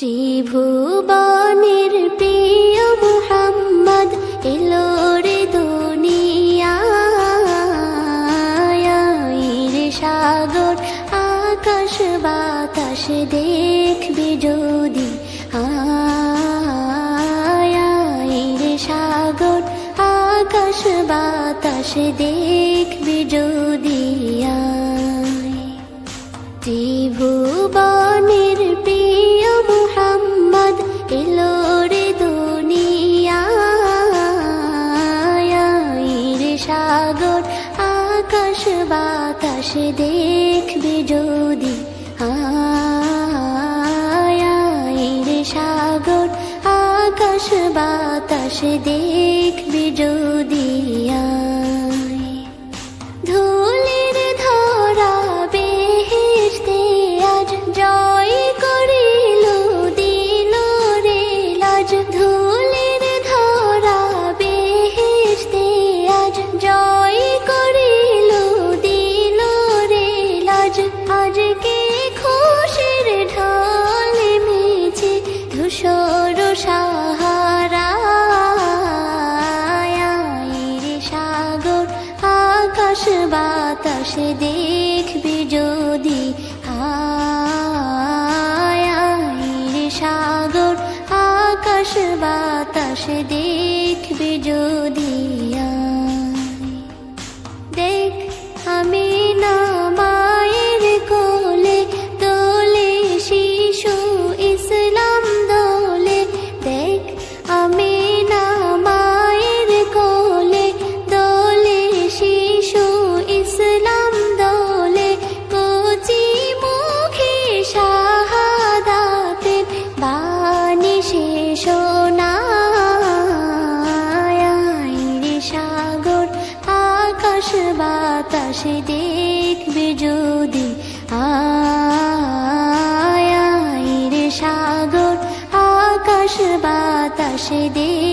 ত্রিভুবনের প্রিয় মুহাম্মদ এলো রে দুনিয়ায় রে সাগর আকাশ বাতাস দেখবে যদি রে সাগর আকাশ বাতাস দেখবে যদি ত্রিভুবনের প্রিয় মুহাম্মদ এলো রে দুনিয়ায় রে সাগর আকাশ বাতাস দেখবে যদি রে সাগর আকাশ বাতাস দেখবে যদি ধুলির ধরা বেহেশতে আজ জয় করিল দিল রে লাজ ধুলির ধরা বেহেশতে আজ জয় করিল দিল রে লাজ আজকে খুশির ঢল মেছে ধূসর সাহারা রে সাগর আকাশ বাতাস দেখবে যদি রে সাগর আকাশ বাতাস দেখবে যদি দেখ আমি না মায়ের কোলে দোলে শিশু ইসলাম দোলে দেখ আমি না মায়ের কোলে দোলে শিশু ইসলাম দোলে কচি মুখে শাহাদাতের বাণী শেষ রে সাগর আকাশ বাতাস দেখবে যদি রে সাগর আকাশ বাতাস দেখবে